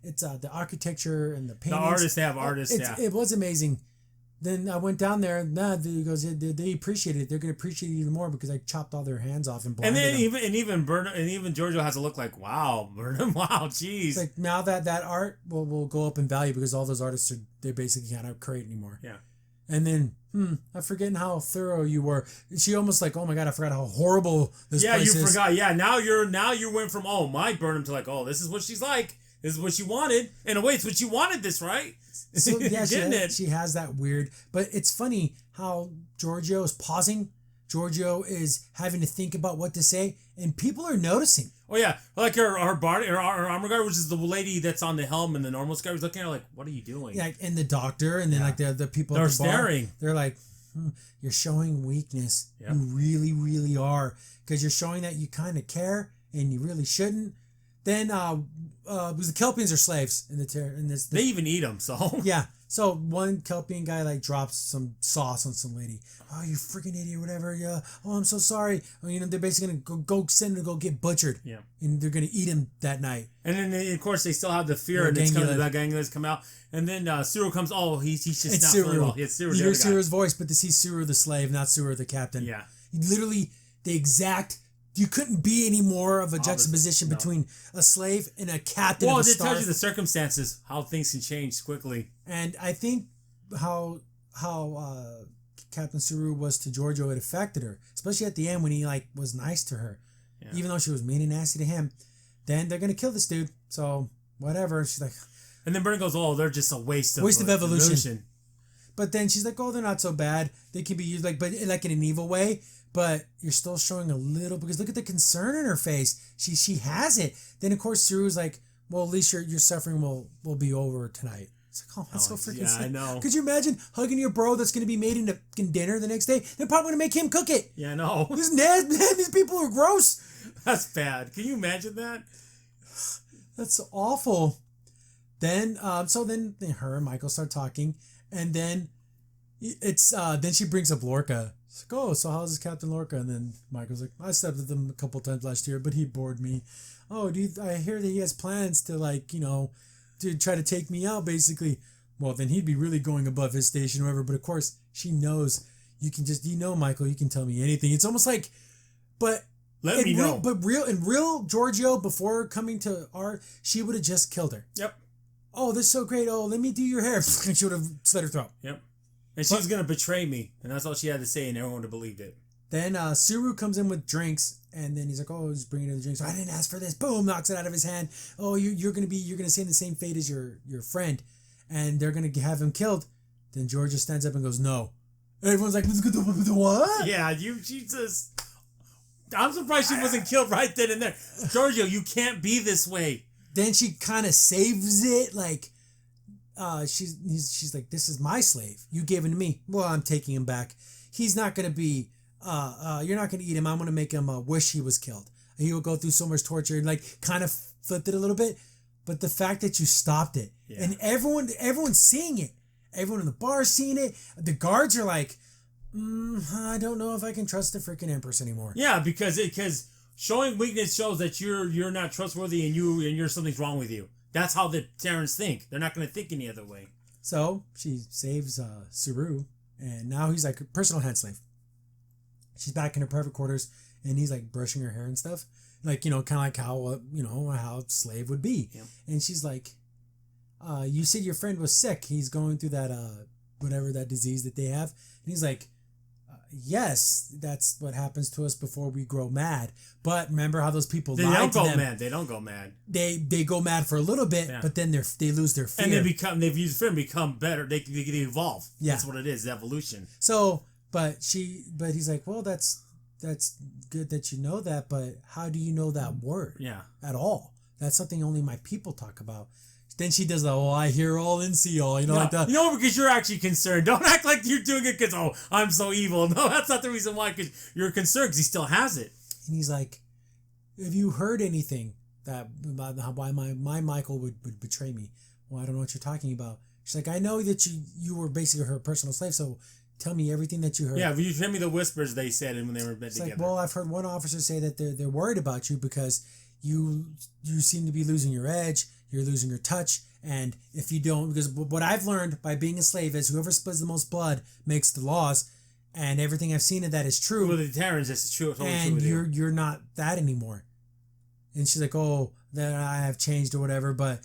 It's the architecture and the paintings. The artists, they have artists, yeah. It was amazing. Then I went down there, and he goes, they appreciate it. They're going to appreciate it even more because I chopped all their hands off and blinded them. even Giorgio has to look like, wow, Burnham, wow, jeez. It's like now that art will go up in value because all those artists they basically can't create anymore. Yeah. And then, I'm forgetting how thorough you were. She almost like, oh my God, I forgot how horrible this place is. Yeah, you forgot. Yeah, now you went from, oh, my Burnham to like, oh, this is what she's like. This is what she wanted. In a way, it's what you wanted this, right? So, yeah, she has that weird. But it's funny how Giorgio is pausing. Giorgio is having to think about what to say. And people are noticing. Oh, yeah. Like her armor guard, which is the lady that's on the helm, and the normal guy was looking at her like, what are you doing? Yeah, and the doctor, and then like the people they're at the staring. Bar, they're like, you're showing weakness. Yep. You really, really are. Because you're showing that you kind of care, and you really shouldn't. Then, because the Kelpians are slaves in this. They even eat them, so. Yeah. So one Kelpian guy like drops some sauce on some lady. Oh, you freaking idiot, whatever. Yeah. Oh, I'm so sorry. Well, they're basically gonna go send him to go get butchered. Yeah. And they're gonna eat him that night. And then of course they still have the fear, and it's coming. That gang that's come out. And then Suru comes. Oh, he's just it's not feeling well. It's Suru. You hear Suru's voice, but to see Suru the slave, not Suru the captain. Yeah. Literally the exact. You couldn't be any more of a juxtaposition between a slave and a captain. Well, of a it tells you the circumstances, how things can change quickly. And I think how Captain Suru was to Giorgio, it affected her, especially at the end when he was nice to her, even though she was mean and nasty to him. Then they're gonna kill this dude, so whatever. She's like, and then Burnham goes, "Oh, they're just a waste of evolution." But then she's like, "Oh, they're not so bad. They can be used but in an evil way." But you're still showing a little, because look at the concern in her face. She has it. Then of course Suru's like, well, at least your suffering will be over tonight. It's like, oh, that's so freaking sad. I know. Could you imagine hugging your bro that's going to be made into dinner the next day? They're probably going to make him cook it. Yeah, I know. These people are gross. That's bad. Can you imagine that? That's awful. Then, so then her and Michael start talking, and then then she brings up Lorca. She's like, oh, so how's this Captain Lorca? And then Michael's like, I slept with him a couple times last year, but he bored me. Oh, I hear that he has plans to to try to take me out, basically. Well, then he'd be really going above his station or whatever. But of course, she knows you can just, Michael, you can tell me anything. It's almost like, but let me know. But real Giorgio, before coming to art, she would have just killed her. Yep. Oh, this is so great. Oh, let me do your hair. And she would have slit her throat. Yep. And she was going to betray me. And that's all she had to say, and everyone would have believed it. Then Suru comes in with drinks, and then he's like, oh, he's bringing her the drinks. I didn't ask for this. Boom, knocks it out of his hand. Oh, you're going to stay in the same fate as your friend. And they're going to have him killed. Then Georgia stands up and goes, no. And everyone's like, what? Yeah, Jesus. I'm surprised she wasn't killed right then and there. Giorgio, you can't be this way. Then she kind of saves it, she's like, this is my slave. You gave him to me. Well, I'm taking him back. He's not gonna be. You're not gonna eat him. I'm gonna make him wish he was killed. He will go through so much torture and like kind of flipped it a little bit. But the fact that you stopped it and everyone's seeing it. Everyone in the bar is seeing it. The guards are like, I don't know if I can trust the freaking Empress anymore. Yeah, because showing weakness shows that you're not trustworthy and you're something's wrong with you. That's how the Terrans think. They're not going to think any other way. So she saves Saru, and now he's like a personal hand slave. She's back in her private quarters, and he's like brushing her hair and stuff, like kind of like how how a slave would be. Yeah. And she's like, "You said your friend was sick. He's going through that whatever that disease that they have." And he's like, yes, that's what happens to us before we grow mad. But remember how those people They lied don't to go them. mad. They don't go mad. They go mad for a little bit, but then they lose their fear. And they've used fear and become better. They evolve. Yeah. That's what it is, evolution. So, but he's like, well, that's good that you know that, but how do you know that word? Yeah. At all? That's something only my people talk about. Then she does the, I hear all and see all, like that. Because you're actually concerned. Don't act like you're doing it because, I'm so evil. No, that's not the reason why, because you're concerned because he still has it. And he's like, have you heard anything that about why my Michael would betray me? Well, I don't know what you're talking about. She's like, I know that you were basically her personal slave, so tell me everything that you heard. Yeah, you tell me the whispers they said when they were in bed It's together. like, well, I've heard one officer say that they're worried about you because you seem to be losing your edge, you're losing your touch, and if you don't, because what I've learned by being a slave is whoever spills the most blood makes the laws, and everything I've seen of that is true. Well, the Terrans, that's true. And you're not that anymore. And she's like, oh, that I have changed or whatever, but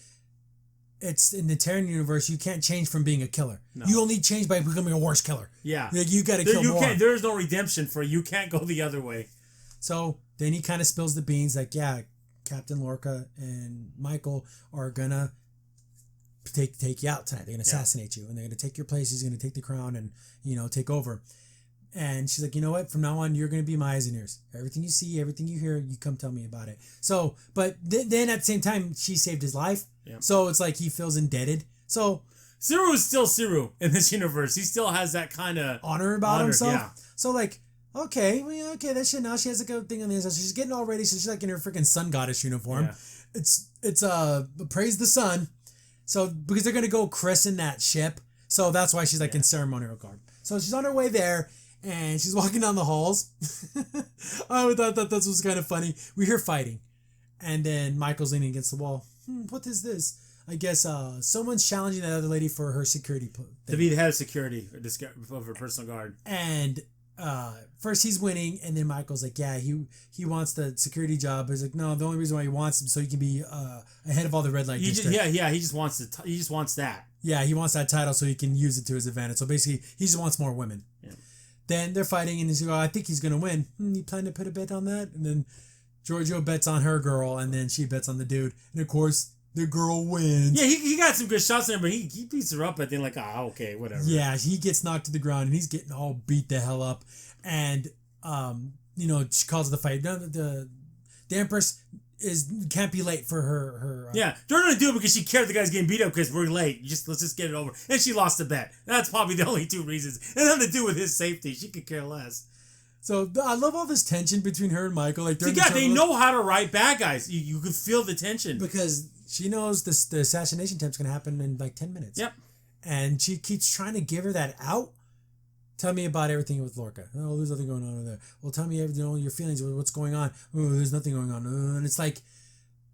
it's in the Terran universe, you can't change from being a killer. No. You only change by becoming a worse killer. Yeah. Like, you got to kill more. There's no redemption for you. You can't go the other way. So then he kind of spills the beans like, yeah, Captain Lorca and Michael are gonna take you out tonight. They're gonna assassinate you, and they're gonna take your place. He's gonna take the crown and take over. And she's like, you know what? From now on, you're gonna be my eyes and ears. Everything you see, everything you hear, you come tell me about it. So, but then at the same time, she saved his life. Yep. So it's like he feels indebted. So Siru is still Siru in this universe. He still has that kind of honor about himself. Yeah. So like, okay, that shit. Now she has a good thing on the inside. She's getting all ready. So she's like in her freaking sun goddess uniform. Yeah. It's praise the sun. So because they're gonna go christen that ship, so that's why she's like in ceremonial garb. So she's on her way there, and she's walking down the halls. I thought that was kind of funny. We hear fighting, and then Michael's leaning against the wall. What is this? I guess someone's challenging that other lady for her security thing. To be the head of security of her personal guard. And first he's winning, and then Michael's like, yeah, he wants the security job. He's like, no, the only reason why he wants him so he can be ahead of all the red light district. He just wants that. Yeah, he wants that title so he can use it to his advantage. So basically, he just wants more women. Yeah. Then they're fighting, and he's like, I think he's gonna win. You plan to put a bet on that? And then Giorgio bets on her girl, and then she bets on the dude, and of course the girl wins. Yeah, he got some good shots in her, but he beats her up at the end like, okay, whatever. Yeah, he gets knocked to the ground, and he's getting all beat the hell up. And, she calls the fight. The Empress can't be late for her. Yeah, they're going to do it because she cared the guy's getting beat up because we're late. Let's just get it over. And she lost the bet. That's probably the only two reasons. It had nothing to do with his safety. She could care less. So I love all this tension between her and Michael. Like, they know how to write bad guys. You can feel the tension. Because she knows the assassination attempt is going to happen in like 10 minutes. Yep. And she keeps trying to give her that out. Tell me about everything with Lorca. Oh, there's nothing going on over there. Well, tell me your feelings. What's going on? Oh, there's nothing going on. And it's like,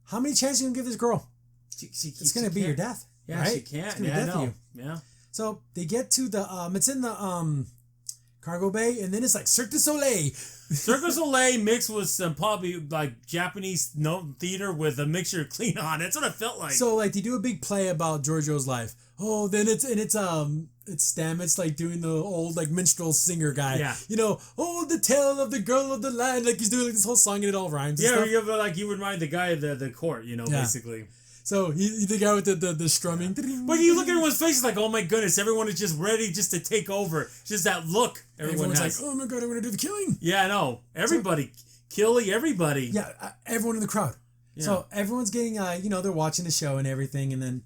how many chances are you going to give this girl? It's going to be your death. Yeah, right? she can't. It's going to be death to you. Yeah. So they get to the, it's in the cargo bay, and then it's like Cirque du Soleil. Cirque du Soleil mixed with some probably like Japanese theater with a mixture of Klingon. That's what it felt like. So like they do a big play about Giorgio's life. Oh, then it's Stamets like doing the old like minstrel singer guy. Yeah. Oh, the tale of the girl of the land. Like he's doing like this whole song and it all rhymes. Yeah, you would remind the guy of the court, basically. So he's the guy with the strumming. But you look at everyone's faces like, oh my goodness, everyone is just ready just to take over. Just that look. Everyone's like, oh my god, I'm gonna do the killing. Yeah, I know. Everybody, killing everybody. Yeah, everyone in the crowd. Yeah. So everyone's getting, they're watching the show and everything, and then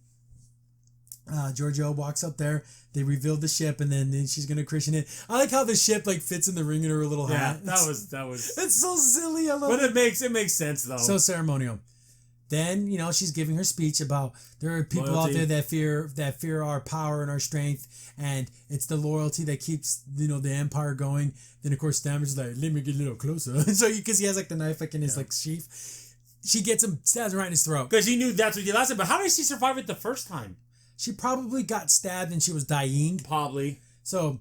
Giorgio walks up there. They reveal the ship, and then she's gonna christen it. I like how the ship like fits in the ring in her little hat. That was. It's so silly. I love it. But it makes sense though. So ceremonial. Then she's giving her speech about there are people Loyalty. out there that fear our power and our strength, and it's the loyalty that keeps the empire going. Then of course Stammer's like, let me get a little closer. So because he has like the knife like in his like sheath, she gets him, stabs him right in his throat. Because he knew that's what he lasted. But how did she survive it the first time? She probably got stabbed and she was dying. Probably. So,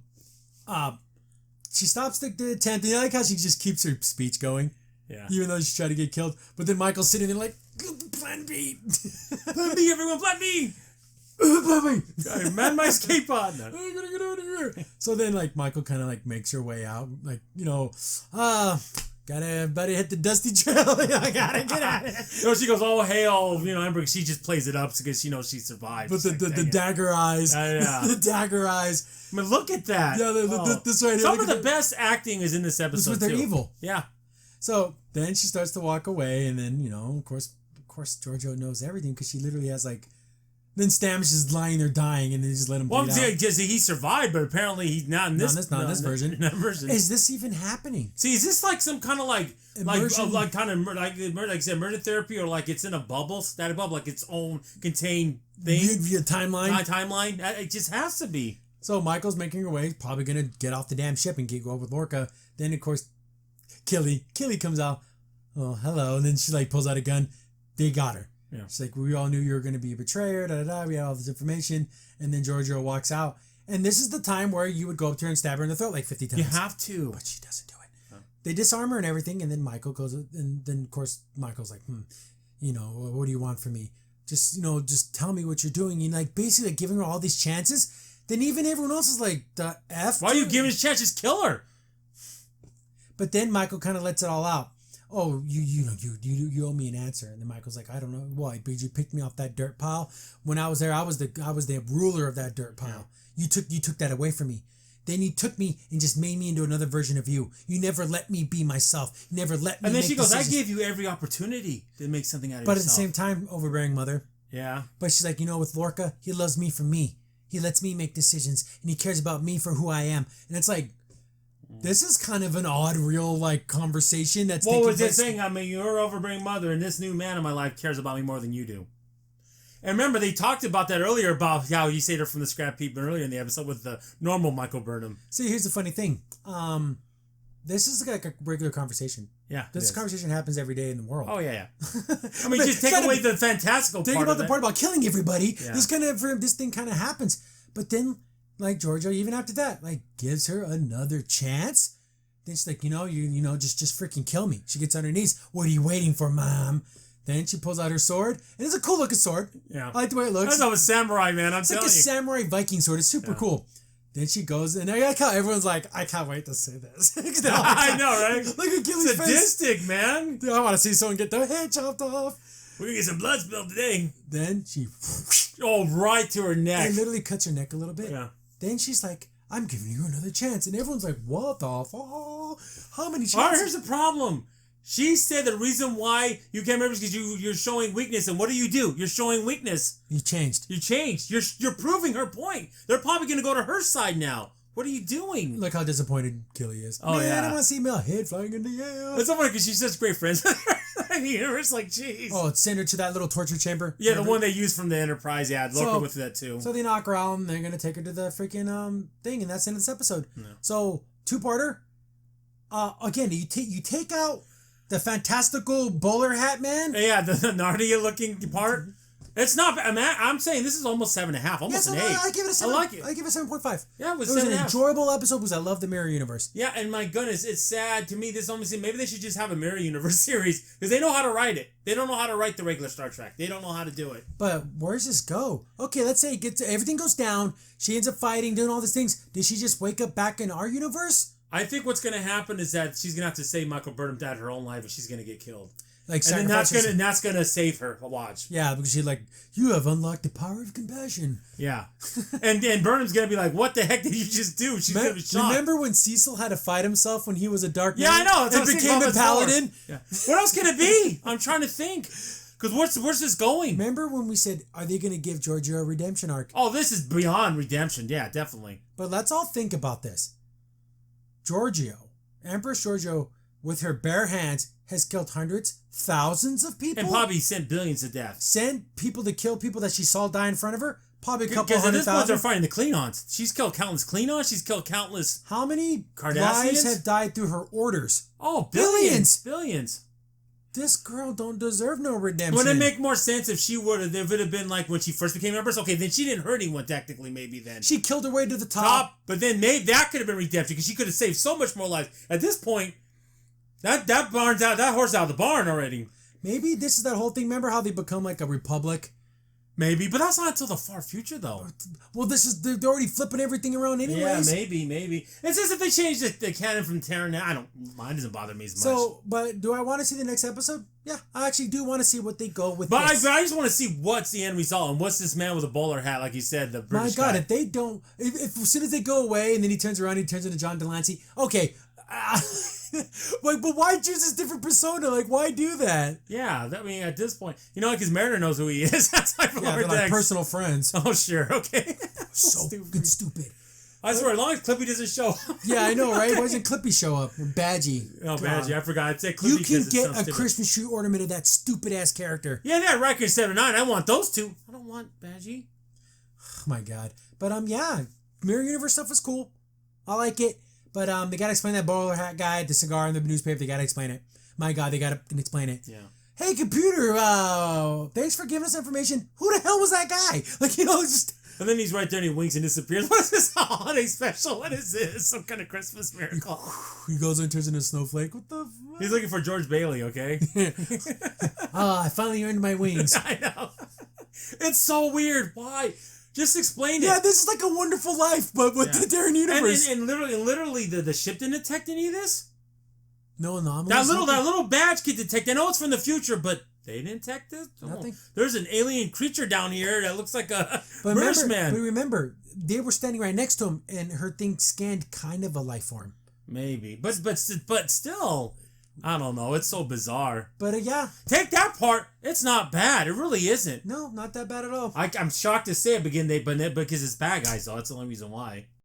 she stops the attempt. And I like how she just keeps her speech going. Yeah. Even though she's trying to get killed. But then Michael's sitting there like, Plan B. Plan B, everyone, Plan B. Plan B. I man my escape pod. I'm gonna get out of here. So then like Michael kind of like makes her way out. Like, gotta hit the dusty trail. I gotta get out of here. She goes, oh, hail, Ember. She just plays it up because she knows she survived. But the dagger eyes. Yeah. The dagger eyes. I mean, look at that. Yeah, this right here. Some of the best acting is in this episode, with their evil. Yeah. So then she starts to walk away, and then, of course, Giorgio knows everything because she literally has like. Then Stam's just lying there dying, and they just let him bleed out. Because he survived, but apparently he's not in this. Not in this version. In that version. Is this even happening? See, is this like some kind of like murder therapy, or like it's in a bubble, static bubble, like its own contained thing? Via timeline. Timeline. It just has to be. So Michael's making her way, probably gonna get off the damn ship and go up with Lorca. Then of course, Killy comes out. Oh, hello, and then she like pulls out a gun. They got her. Yeah. She's like, we all knew you were going to be a betrayer, we had all this information, and then Giorgio walks out. And this is the time where you would go up to her and stab her in the throat like 50 times. You have to. But she doesn't do it. Oh. They disarm her and everything, and then Michael goes, and then of course Michael's like, what do you want from me? Just tell me what you're doing. And like basically like, giving her all these chances. Then even everyone else is like, the F? Why are you giving us chances? Kill her. But then Michael kind of lets it all out. Oh, you owe me an answer. And then Michael's like, I don't know why, but you picked me off that dirt pile. When I was there, I was the ruler of that dirt pile. Yeah. You took that away from me. Then you took me and just made me into another version of you. You never let me be myself. You never let me. And then make she goes, decisions. I gave you every opportunity to make something out of yourself. But at the same time, overbearing mother. Yeah. But she's like, with Lorca, he loves me for me. He lets me make decisions, and he cares about me for who I am. And it's like, this is kind of an odd, real, like, conversation that's what was it saying? I mean, you're overbearing mother, and this new man in my life cares about me more than you do. And remember, they talked about that earlier, about how you saved her from the scrap heap earlier in the episode with the normal Michael Burnham. See, here's the funny thing. This is like a regular conversation. Yeah. This conversation happens every day in the world. Oh, yeah. I mean, just take away the fantastical part. Think about the part about killing everybody. Yeah. This thing kind of happens. But then, like, Giorgio, even after that, like, gives her another chance. Then she's like, just freaking kill me. She gets on her knees. What are you waiting for, Mom? Then she pulls out her sword. And it's a cool looking sword. Yeah. I like the way it looks. That's a samurai, man. It's like a samurai Viking sword. It's super cool. Then she goes, and I like how everyone's like, I can't wait to see this. I know, right? Look at Gilly's sadistic, face. Man. Dude, I want to see someone get their head chopped off. We're going to get some blood spilled today. Then she... right to her neck. It literally cuts her neck a little bit. Yeah. Then she's like, I'm giving you another chance. And everyone's like, what the fuck? How many chances? All right, here's the problem. She said the reason why you can't remember is because you're showing weakness. And what do? You're showing weakness. You changed. You're proving her point. They're probably going to go to her side now. What are you doing? Look how disappointed Killy is. Oh, Man, yeah. I want to see my head flying in the air. It's so funny because she's such great friends. I mean, it's like, jeez. Oh, send her to that little torture chamber. Yeah, the one they used from the Enterprise. Yeah, Lorca with that too. So they knock her out and they're going to take her to the freaking thing. And that's the end of this episode. No. So, two-parter. Again, you take out the fantastical bowler hat man. Yeah, the Narnia-looking part. It's not. I'm saying this is almost 7.5, almost an 8. I give it a 7. I like it. I give it a 7.5. Yeah, it was an enjoyable episode because I love the Mirror Universe. Yeah, and my goodness, it's sad to me. This almost maybe they should just have a Mirror Universe series because they know how to write it. They don't know how to write the regular Star Trek. They don't know how to do it. But where does this go? Okay, let's say everything goes down. She ends up fighting, doing all these things. Did she just wake up back in our universe? I think what's going to happen is that she's going to have to save Michael Burnham to her own life, and she's going to get killed. Like, and then that's gonna save her. Watch. Yeah, because she's like, you have unlocked the power of compassion. Yeah, and Burnham's gonna be like, what the heck did you just do? She's gonna be shocked. Remember when Cecil had to fight himself when he was a dark man? Yeah, I know. And became a paladin. Yeah. What else can it be? I'm trying to think. Because where's this going? Remember when we said, are they going to give Giorgio a redemption arc? Oh, this is beyond redemption. Yeah, definitely. But let's all think about this. Empress Giorgio, with her bare hands, has killed hundreds, thousands of people. And probably sent billions to death. Sent people to kill people that she saw die in front of her. Probably a couple Because at hundred this point, they're thousand. fighting the Klingons. She's killed countless Klingons. She's killed countless... How many Cardassians? lives have died through her orders? Oh, Billions. Billions. This girl don't deserve no redemption. Would it make more sense if it would have been like when she first became Empress? Okay, then she didn't hurt anyone technically, maybe then. She killed her way to the top. But then maybe that could have been redemption because she could have saved so much more lives. At this point, that horse out of the barn already. Maybe this is that whole thing. Remember how they become like a republic? Maybe, but that's not until the far future, though. Well, they're already flipping everything around anyways. Yeah, maybe. It's as if they changed the canon from Terra now. Mine doesn't bother me as much. So, but do I want to see the next episode? Yeah, I actually do want to see what they go with. But this. I just want to see what's the end result and what's this man with a bowler hat, like you said, the British My God, guy. if they don't, if as soon as they go away and then he turns around, he turns into John Delancey. Okay, but why choose this different persona? Like, why do that? Yeah, I mean, at this point, because Mariner knows who he is. That's like Yeah, they're like personal friends. Oh, sure, okay. So fucking stupid. I swear, as long as Clippy doesn't show up. Yeah, I know, right? Why doesn't Clippy show up? Or Badgie. Oh, Badgie, I forgot. I'd say Clippy You because can it get sounds a stupid. Christmas tree ornament of that stupid ass character. Yeah, that Riker 79. I want those two. I don't want Badgie. Oh my God. But yeah, Mirror Universe stuff was cool. I like it. But they gotta explain that bowler hat guy, the cigar in the newspaper. They gotta explain it. My God, they gotta explain it. Yeah. Hey, computer. Thanks for giving us information. Who the hell was that guy? Like, just. And then he's right there and he winks and disappears. What is this holiday special? What is this? Some kind of Christmas miracle. He goes and turns into a snowflake. What the fuck? He's looking for George Bailey, okay? I finally earned my wings. I know. It's so weird. Why? Just explain it. Yeah, this is like A Wonderful Life, but with the Terran universe. And literally, the ship didn't detect any of this? No anomalies. That little badge could detect. I know it's from the future, but they didn't detect it? Nothing. There's an alien creature down here that looks like a British man. But remember, they were standing right next to him, and her thing scanned kind of a life form. Maybe. But still, I don't know. It's so bizarre. But yeah. Take that part. It's not bad. It really isn't. No, not that bad at all. I'm shocked to say it because it's bad guys, though. That's the only reason why.